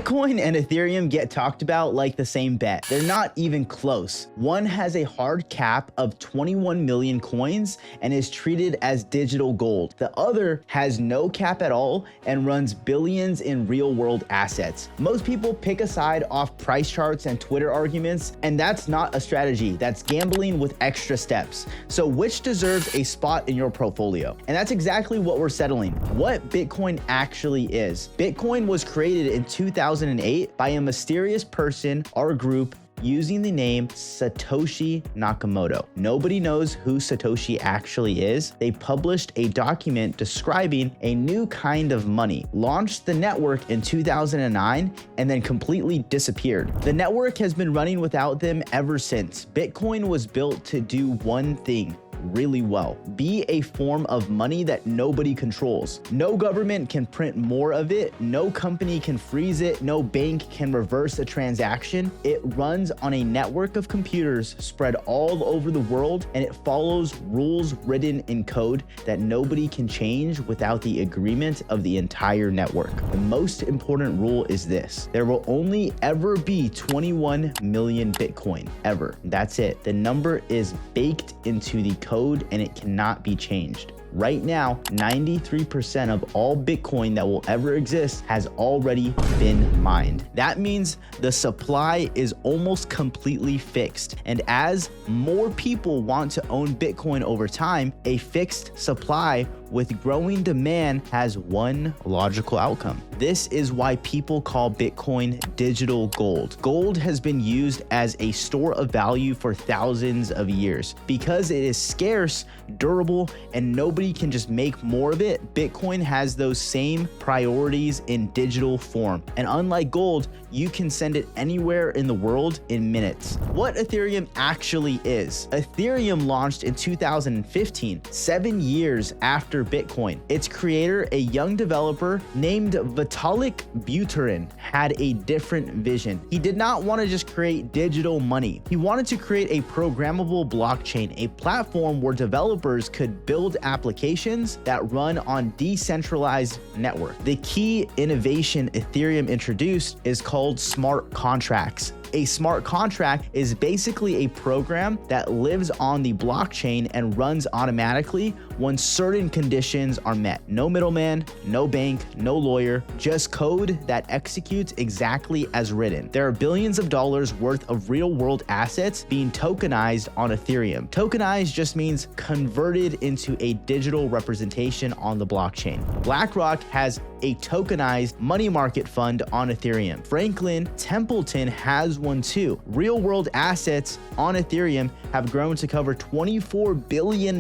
Bitcoin and Ethereum get talked about like the same bet. They're not even close. One has a hard cap of 21 million coins and is treated as digital gold. The other has no cap at all and runs billions in real-world assets. Most people pick a side off price charts and Twitter arguments, and that's not a strategy. That's gambling with extra steps. So which deserves a spot in your portfolio? And that's exactly what we're settling. What Bitcoin actually is. Bitcoin was created in 2008 by a mysterious person or group using the name Satoshi Nakamoto. Nobody knows who Satoshi actually is. They published a document describing a new kind of money, launched the network in 2009, and then completely disappeared. The network has been running without them ever since. Bitcoin was built to do one thing really well: be a form of money that nobody controls. No government can print more of it, no company can freeze it, no bank can reverse a transaction. It runs on a network of computers spread all over the world, and it follows rules written in code that nobody can change without the agreement of the entire network. The most important rule is this: there will only ever be 21 million Bitcoin, ever. That's it. The number is baked into the code and it cannot be changed. Right now, 93% of all Bitcoin that will ever exist has already been mined. That means the supply is almost completely fixed. And as more people want to own Bitcoin over time, a fixed supply with growing demand has one logical outcome. This is why people call Bitcoin digital gold. Gold has been used as a store of value for thousands of years. Because it is scarce, durable, and nobody can just make more of it, Bitcoin has those same priorities in digital form. And unlike gold, you can send it anywhere in the world in minutes. What Ethereum actually is. Ethereum launched in 2015, 7 years after Bitcoin. Its creator, a young developer named Vitalik Buterin, had a different vision. He did not want to just create digital money. He wanted to create a programmable blockchain, a platform where developers could build applications that run on decentralized network. The key innovation Ethereum introduced is called smart contracts. A smart contract is basically a program that lives on the blockchain and runs automatically when certain conditions are met. No middleman, no bank, no lawyer, just code that executes exactly as written. There are billions of dollars worth of real-world assets being tokenized on Ethereum. Tokenized just means converted into a digital representation on the blockchain. BlackRock has a tokenized money market fund on Ethereum. Franklin Templeton has one too. Real-world assets on Ethereum have grown to cover $24 billion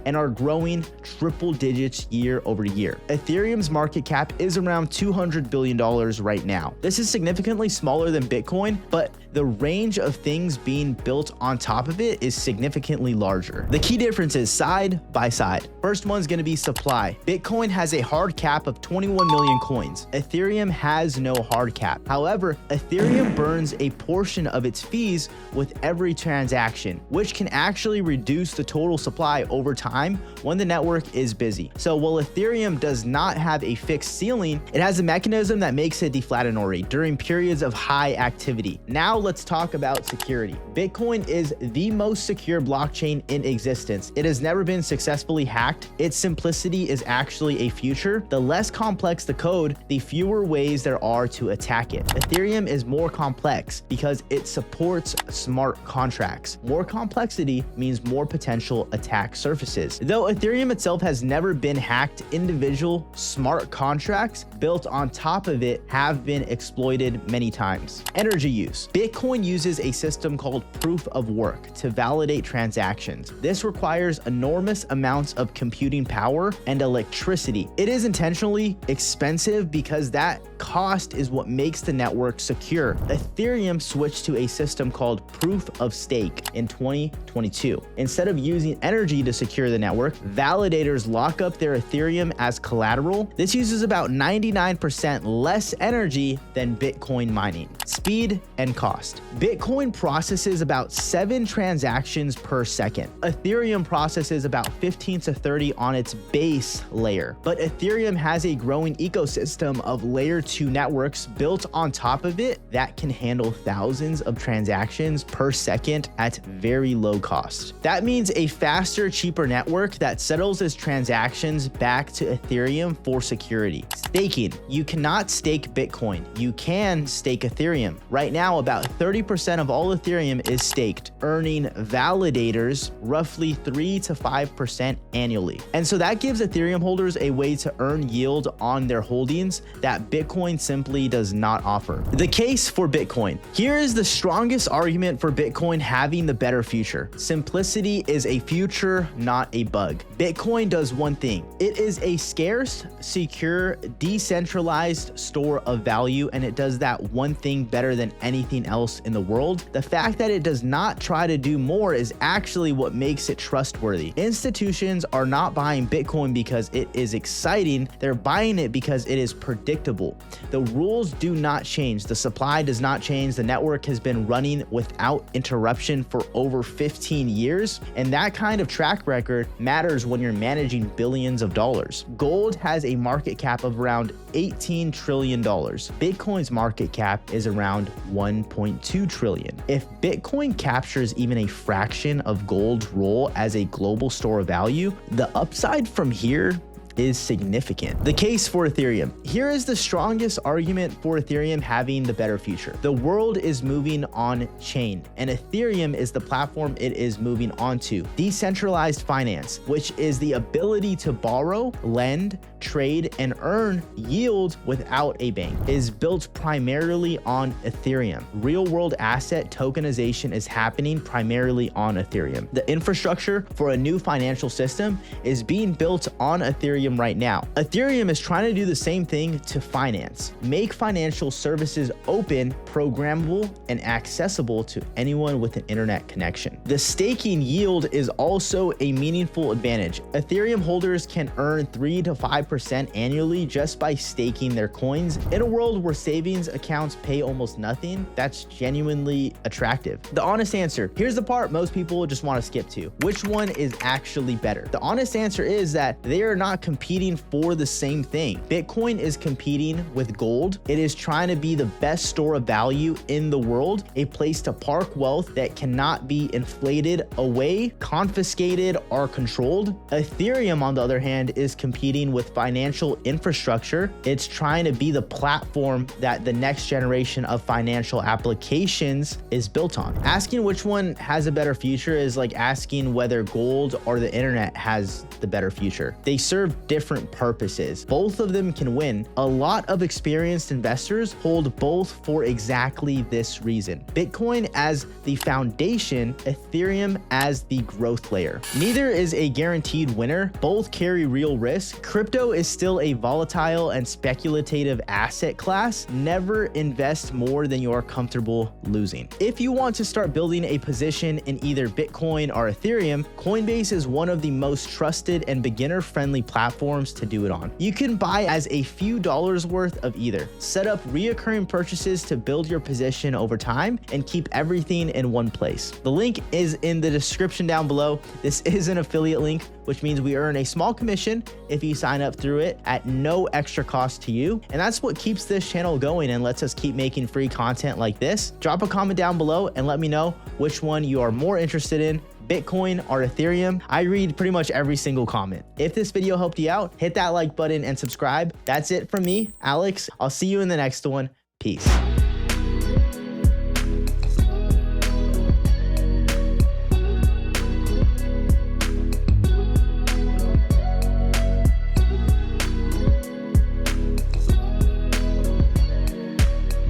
and are growing triple digits year over year. Ethereum's market cap is around $200 billion right now. This is significantly smaller than Bitcoin, but the range of things being built on top of it is significantly larger. The key difference is side by side. First one's going to be supply. Bitcoin has a hard cap of 21 million coins. Ethereum has no hard cap. However, Ethereum burns a portion of its fees with every transaction, which can actually reduce the total supply over time when the network is busy. So while Ethereum does not have a fixed ceiling, it has a mechanism that makes it deflationary during periods of high activity. Now let's talk about security. Bitcoin is the most secure blockchain in existence. It has never been successfully hacked. Its simplicity is actually a feature. The less complex the code, the fewer ways there are to attack it. Ethereum is more complex because it supports smart contracts. More complexity means more potential attack surfaces. Though Ethereum itself has never been hacked, individual smart contracts built on top of it have been exploited many times. Energy use. Bitcoin uses a system called proof of work to validate transactions. This requires enormous amounts of computing power and electricity. It is intentionally expensive because that cost is what makes the network secure. Ethereum switched to a system called proof of stake in 2022. Instead of using energy to secure the network, validators lock up their Ethereum as collateral. This uses about 99% less energy than Bitcoin mining. Speed and cost. Bitcoin processes about 7 transactions per second. Ethereum processes about 15 to 30 on its base layer, but Ethereum has a growing ecosystem of layer 2 networks built on top of it that can handle thousands of transactions per second at very low cost. That means a faster, cheaper network that settles its transactions back to Ethereum for security. Staking. You cannot stake Bitcoin. You can stake Ethereum. Right now, about 30% of all Ethereum is staked, earning validators roughly 3 to 5% annually. And so that gives Ethereum holders a way to earn yield on their holdings that Bitcoin simply does not offer. The case for Bitcoin. Here is the strongest argument for Bitcoin having the better future. Simplicity is a future, not a bug. Bitcoin does one thing. It is a scarce, secure, decentralized store of value, and it does that one thing better than anything else in the world. The fact that it does not try to do more is actually what makes it trustworthy. Institutions are not buying Bitcoin because it is exciting. They're buying it because it is predictable. The rules do not change. The supply does not change. The network has been running without interruption for over 15 years. And that kind of track record matters when you're managing billions of dollars. Gold has a market cap of around $18 trillion. Bitcoin's market cap is around 1.2 trillion. If Bitcoin captures even a fraction of gold's role as a global store of value, the upside from here is significant. The case for Ethereum. Here is the strongest argument for Ethereum having the better future. The world is moving on chain, and Ethereum is the platform it is moving onto. Decentralized finance, which is the ability to borrow, lend, trade, and earn yield without a bank, is built primarily on Ethereum. Real-world asset tokenization is happening primarily on Ethereum. The infrastructure for a new financial system is being built on Ethereum right now. Ethereum is trying to do the same thing to finance, make financial services open, programmable, and accessible to anyone with an internet connection. The staking yield is also a meaningful advantage. Ethereum holders can earn 3 to 5% annually just by staking their coins. In a world where savings accounts pay almost nothing, that's genuinely attractive. The honest answer, here's the part most people just want to skip to. Which one is actually better? The honest answer is that they are not competing for the same thing. Bitcoin is competing with gold. It is trying to be the best store of value in the world, a place to park wealth that cannot be inflated away, confiscated, or controlled. Ethereum, on the other hand, is competing with financial infrastructure. It's trying to be the platform that the next generation of financial applications is built on. Asking which one has a better future is like asking whether gold or the internet has the better future. They serve different purposes. Both of them can win. A lot of experienced investors hold both for exactly this reason. Bitcoin as the foundation, Ethereum as the growth layer. Neither is a guaranteed winner. Both carry real risk. Crypto is still a volatile and speculative asset class. Never invest more than you are comfortable losing. If you want to start building a position in either Bitcoin or Ethereum, Coinbase is one of the most trusted and beginner-friendly platforms to do it on. You can buy as a few dollars worth of either. Set up reoccurring purchases to build your position over time and keep everything in one place. The link is in the description down below. This is an affiliate link, which means we earn a small commission if you sign up through it at no extra cost to you. And that's what keeps this channel going and lets us keep making free content like this. Drop a comment down below and let me know which one you are more interested in, Bitcoin or Ethereum. I read pretty much every single comment. If this video helped you out, hit that like button and subscribe. That's it from me, Alex. I'll see you in the next one. Peace.